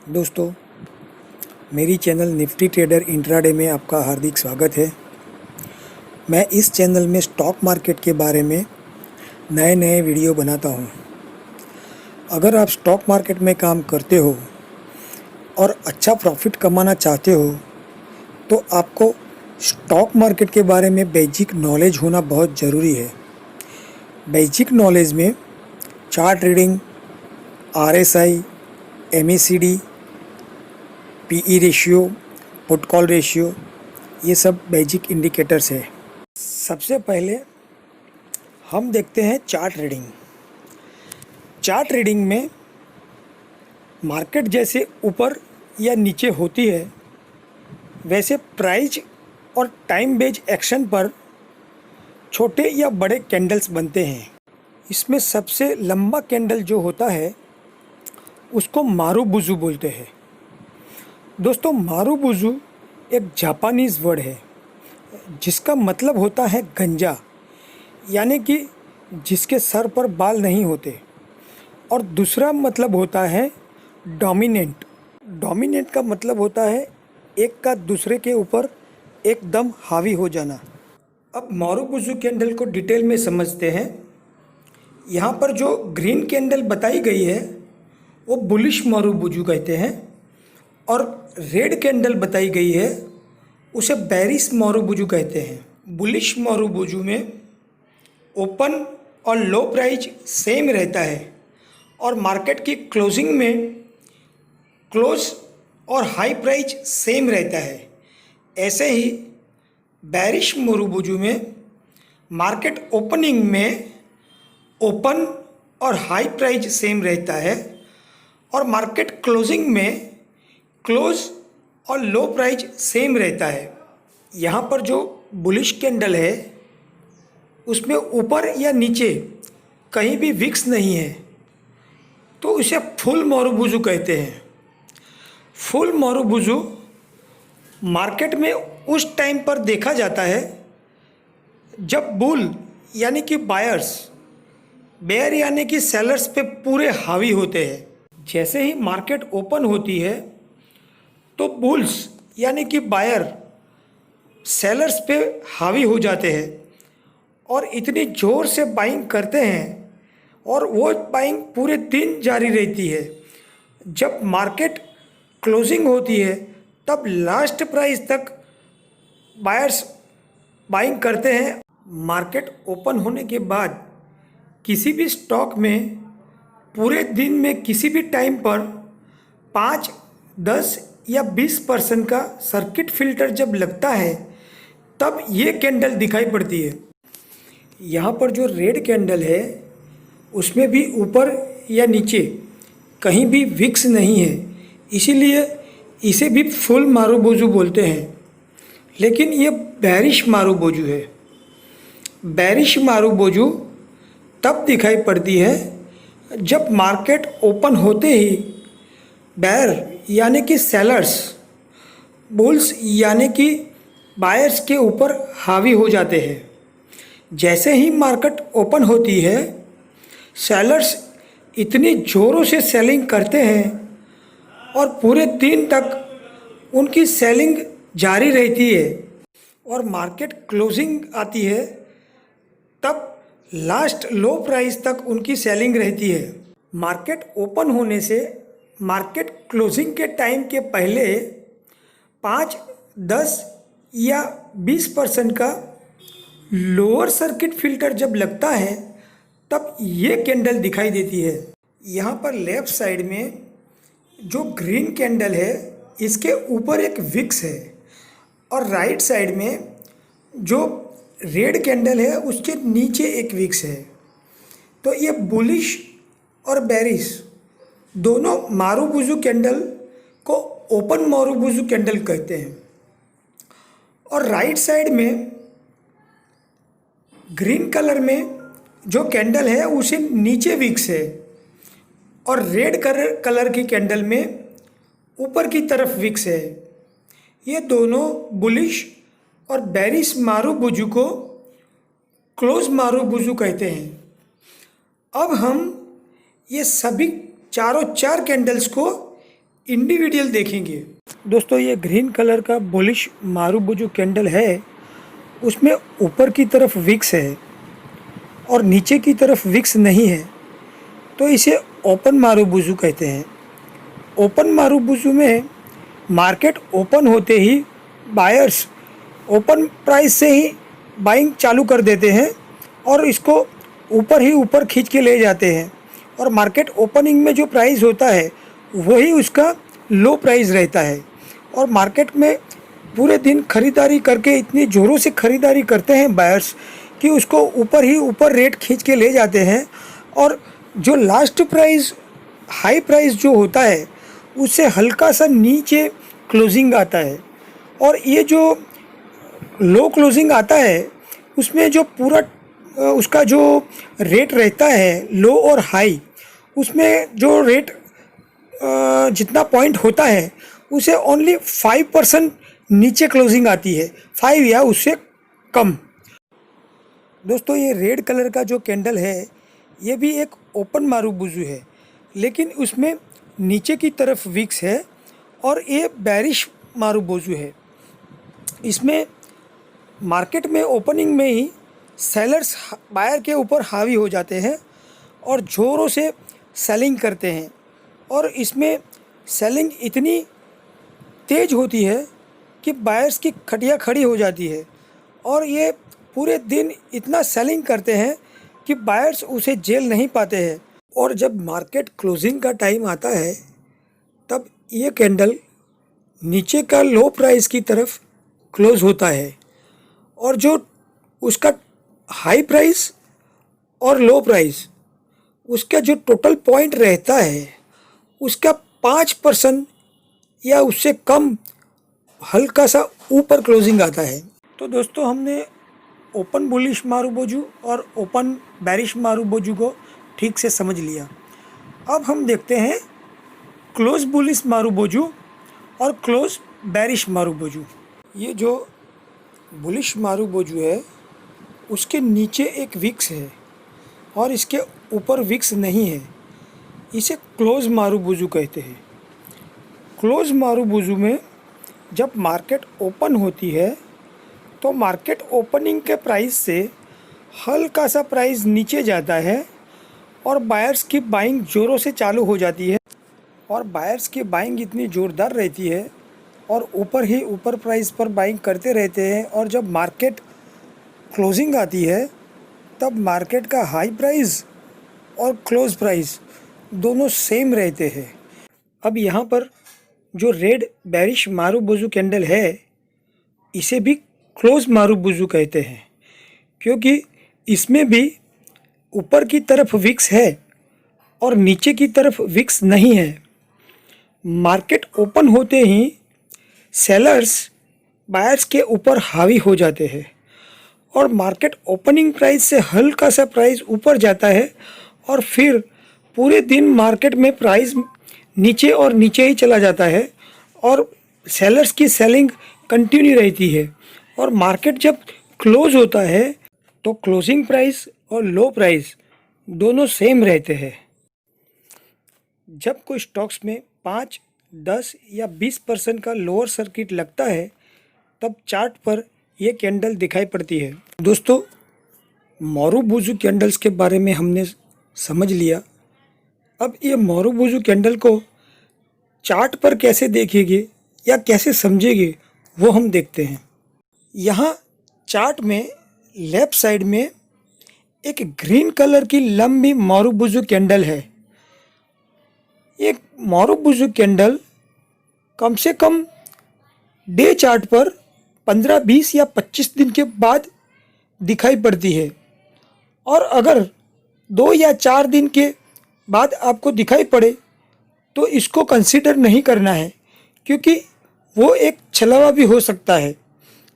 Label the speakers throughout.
Speaker 1: दोस्तों, मेरी channel Nifty trader intraday में आपका हार्दिक स्वागत है। मैं इस चैनल में स्टॉक मार्केट के बारे में नए नए वीडियो बनाता हूं। अगर आप स्टॉक मार्केट में काम करते हो और अच्छा प्रॉफिट कमाना चाहते हो तो आपको स्टॉक मार्केट के बारे में बेसिक नॉलेज होना बहुत ज़रूरी है। बेसिक नॉलेज में chart reading, RSI, MACD, PE ratio, put call ratio, ये सब बेसिक इंडिकेटर्स है। सबसे पहले हम देखते हैं चार्ट रीडिंग। चार्ट रीडिंग में मार्केट जैसे ऊपर या नीचे होती है वैसे प्राइस और टाइम बेस्ड एक्शन पर छोटे या बड़े कैंडल्स बनते हैं। इसमें सबसे लंबा कैंडल जो होता है उसको मारुबुजु बोलते हैं। दोस्तों, मारुबुजु एक जापानीज़ वर्ड है जिसका मतलब होता है गंजा, यानी कि जिसके सर पर बाल नहीं होते, और दूसरा मतलब होता है डोमिनेंट। डोमिनेंट का मतलब होता है एक का दूसरे के ऊपर एकदम हावी हो जाना। अब मारुबुजु कैंडल को डिटेल में समझते हैं। यहाँ पर जो ग्रीन कैंडल बताई गई है वो बुलिश मारुबुजु कहते हैं, और रेड कैंडल बताई गई है उसे बेरिश मारुबुजु कहते हैं। बुलिश मारुबुजु में ओपन और लो प्राइस सेम रहता है और मार्केट की क्लोजिंग में क्लोज और हाई प्राइस सेम रहता है। ऐसे ही बेरिश मारुबुजु में मार्केट ओपनिंग में ओपन और हाई प्राइस सेम रहता है और मार्केट क्लोजिंग में क्लोज और लो प्राइस सेम रहता है। यहाँ पर जो बुलिश कैंडल है उसमें ऊपर या नीचे कहीं भी विक्स नहीं है, तो उसे फुल मारुबुजु कहते हैं। फुल मारुबुजु मार्केट में उस टाइम पर देखा जाता है जब बुल यानी कि बायर्स बेयर यानी कि सेलर्स पे पूरे हावी होते हैं। जैसे ही मार्केट ओपन होती है तो बुल्स यानी कि बायर सेलर्स पे हावी हो जाते हैं और इतनी ज़ोर से बाइंग करते हैं और वो बाइंग पूरे दिन जारी रहती है। जब मार्केट क्लोजिंग होती है तब लास्ट प्राइस तक बायर्स बाइंग करते हैं। मार्केट ओपन होने के बाद किसी भी स्टॉक में पूरे दिन में किसी भी टाइम पर 5, 10 या 20% का सर्किट फिल्टर जब लगता है तब ये कैंडल दिखाई पड़ती है। यहाँ पर जो रेड कैंडल है उसमें भी ऊपर या नीचे कहीं भी विक्स नहीं है, इसीलिए इसे भी फुल मारुबुजु बोलते हैं। लेकिन ये बेरिश मारुबुजु है। बेरिश मारुबुजु तब दिखाई पड़ती है जब मार्केट ओपन होते ही बेयर यानी कि सेलर्स बुल्स यानी कि बायर्स के ऊपर हावी हो जाते हैं। जैसे ही मार्केट ओपन होती है सेलर्स इतनी ज़ोरों से सेलिंग करते हैं और पूरे दिन तक उनकी सेलिंग जारी रहती है और मार्केट क्लोजिंग आती है तब लास्ट लो प्राइस तक उनकी सेलिंग रहती है। मार्केट ओपन होने से मार्केट क्लोजिंग के टाइम के पहले 5, 10 या 20% का लोअर सर्किट फिल्टर जब लगता है तब ये कैंडल दिखाई देती है। यहाँ पर लेफ्ट साइड में जो ग्रीन कैंडल है इसके ऊपर एक विक्स है और राइट साइड में जो रेड कैंडल है उसके नीचे एक विक्स है। तो ये बुलिश और बेरिश दोनों मारुबुजु कैंडल को ओपन मारुबुजु कैंडल कहते हैं। और राइट साइड में ग्रीन कलर में जो कैंडल है उसे नीचे विक्स है और रेड कलर की कैंडल में ऊपर की तरफ विक्स है। ये दोनों बुलिश और बेरिश मारुबुजु को क्लोज मारुबुजु कहते हैं। अब हम ये सभी चारों चार कैंडल्स को इंडिविजुअल देखेंगे। दोस्तों ये ग्रीन कलर का बुलिश मारुबुजू कैंडल है, उसमें ऊपर की तरफ विक्स है और नीचे की तरफ विक्स नहीं है, तो इसे ओपन मारुबुजू कहते हैं। ओपन मारुबुजू में मार्केट ओपन होते ही बायर्स ओपन प्राइस से ही बाइंग चालू कर देते हैं और इसको ऊपर ही ऊपर खींच के ले जाते हैं, और मार्केट ओपनिंग में जो प्राइस होता है वही उसका लो प्राइस रहता है। और मार्केट में पूरे दिन खरीदारी करके इतनी ज़ोरों से खरीदारी करते हैं बायर्स कि उसको ऊपर ही ऊपर रेट खींच के ले जाते हैं, और जो लास्ट प्राइस हाई प्राइस जो होता है उससे हल्का सा नीचे क्लोजिंग आता है, और ये जो लो क्लोजिंग आता है उसमें जो पूरा उसका जो रेट रहता है लो और हाई, उसमें जो रेट जितना पॉइंट होता है उसे ओनली 5% नीचे क्लोजिंग आती है, 5 या उससे कम। दोस्तों ये रेड कलर का जो कैंडल है ये भी एक ओपन मारुबुजू है, लेकिन उसमें नीचे की तरफ विक्स है, और ये बेरिश मारुबुजू है। इसमें मार्केट में ओपनिंग में ही सेलर्स बायर के ऊपर हावी हो जाते हैं और ज़ोरों से सेलिंग करते हैं, और इसमें सेलिंग इतनी तेज़ होती है कि बायर्स की खटिया खड़ी हो जाती है, और ये पूरे दिन इतना सेलिंग करते हैं कि बायर्स उसे झेल नहीं पाते हैं। और जब मार्केट क्लोजिंग का टाइम आता है तब ये कैंडल नीचे का लो प्राइस की तरफ क्लोज होता है, और जो उसका हाई प्राइस और लो प्राइस उसका जो टोटल पॉइंट रहता है उसका 5% या उससे कम हल्का सा ऊपर क्लोजिंग आता है। तो दोस्तों हमने ओपन बुलिश मारुबुजू और ओपन बेरिश मारुबुजू को ठीक से समझ लिया। अब हम देखते हैं क्लोज बुलिश मारुबुजू और क्लोज बेरिश मारुबुजू। ये जो बुलिश मारुबुजू है उसके नीचे एक विक्स है और इसके ऊपर विक्स नहीं है, इसे क्लोज मारुबुजू कहते हैं। क्लोज मारुबुजू में जब मार्केट ओपन होती है तो मार्केट ओपनिंग के प्राइस से हल्का सा प्राइस नीचे जाता है और बायर्स की बाइंग ज़ोरों से चालू हो जाती है, और बायर्स की बाइंग इतनी ज़ोरदार रहती है और ऊपर ही ऊपर प्राइस पर बाइंग करते रहते हैं, और जब मार्केट क्लोजिंग आती है तब मार्केट का हाई प्राइस और क्लोज प्राइस दोनों सेम रहते हैं। अब यहाँ पर जो रेड बेरिश मारुबुजू कैंडल है इसे भी क्लोज मारुबुजू कहते हैं, क्योंकि इसमें भी ऊपर की तरफ विक्स है और नीचे की तरफ विक्स नहीं है। मार्केट ओपन होते ही सेलर्स बायर्स के ऊपर हावी हो जाते हैं, और मार्केट ओपनिंग प्राइस से हल्का सा प्राइस ऊपर जाता है, और फिर पूरे दिन मार्केट में प्राइस नीचे और नीचे ही चला जाता है, और सेलर्स की सेलिंग कंटिन्यू रहती है। और मार्केट जब क्लोज होता है तो क्लोजिंग प्राइस और लो प्राइस दोनों सेम रहते हैं। जब कोई स्टॉक्स में 5, 10 या 20% का लोअर सर्किट लगता है तब चार्ट पर यह कैंडल दिखाई पड़ती है। दोस्तों मारुबुजू कैंडल्स के बारे में हमने समझ लिया। अब ये मारुबुजू कैंडल को चार्ट पर कैसे देखेंगे या कैसे समझेंगे वो हम देखते हैं। यहाँ चार्ट में लेफ्ट साइड में एक ग्रीन कलर की लंबी मारुबुजू कैंडल है। ये मारुबुजू कैंडल कम से कम डे चार्ट पर 15, 20 या 25 दिन के बाद दिखाई पड़ती है, और अगर 2 या 4 दिन के बाद आपको दिखाई पड़े तो इसको कंसीडर नहीं करना है, क्योंकि वो एक छलावा भी हो सकता है,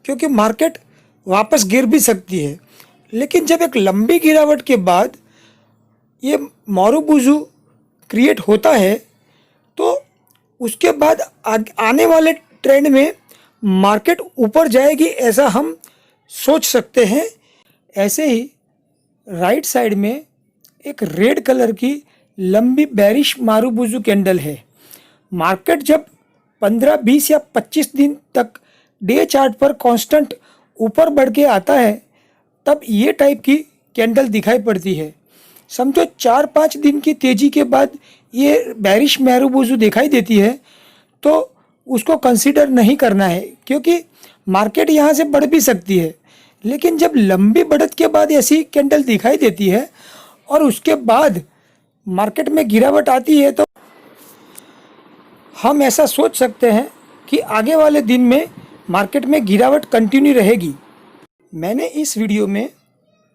Speaker 1: क्योंकि मार्केट वापस गिर भी सकती है। लेकिन जब एक लंबी गिरावट के बाद ये मारुबुजू क्रिएट होता है तो उसके बाद आने वाले ट्रेंड में मार्केट ऊपर जाएगी ऐसा हम सोच सकते हैं। ऐसे ही राइट साइड में एक रेड कलर की लंबी बेरिश मारुबुजू कैंडल है। मार्केट जब 15, 20 या 25 दिन तक डे चार्ट पर कांस्टेंट ऊपर बढ़ के आता है, तब ये टाइप की कैंडल दिखाई पड़ती है। समझो 4-5 दिन की तेज़ी के बाद ये बेरिश मारुबोज़ू दिखाई देती है, तो उसको कंसीडर नहीं करना है, क्योंकि मार्केट यहाँ से बढ़ भी सकती है। लेकिन जब लंबी बढ़त के बाद ऐसी कैंडल दिखाई देती है और उसके बाद मार्केट में गिरावट आती है, तो हम ऐसा सोच सकते हैं कि आगे वाले दिन में मार्केट में गिरावट कंटिन्यू रहेगी। मैंने इस वीडियो में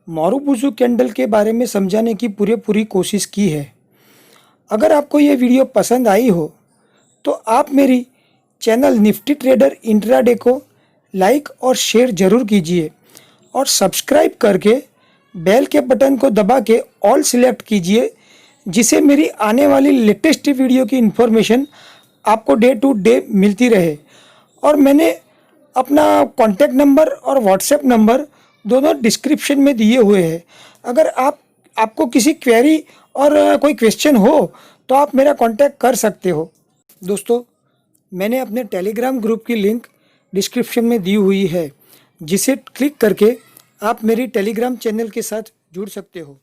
Speaker 1: मारुबोज़ू कैंडल के बारे में समझाने की पूरी कोशिश की है। अगर आपको ये वीडियो पसंद आई हो तो आप मेरी चैनल निफ्टी ट्रेडर इंट्राडे को लाइक और शेयर ज़रूर कीजिए और सब्सक्राइब करके बेल के बटन को दबा के ऑल सिलेक्ट कीजिए, जिससे मेरी आने वाली लेटेस्ट वीडियो की इन्फॉर्मेशन आपको डे टू डे मिलती रहे। और मैंने अपना कॉन्टैक्ट नंबर और व्हाट्सएप नंबर दोनों डिस्क्रिप्शन में दिए हुए हैं। अगर आपको किसी क्वेरी और कोई क्वेश्चन हो तो आप मेरा कांटेक्ट कर सकते हो। दोस्तों, मैंने अपने टेलीग्राम ग्रुप की लिंक डिस्क्रिप्शन में दी हुई है, जिसे क्लिक करके आप मेरी टेलीग्राम चैनल के साथ जुड़ सकते हो।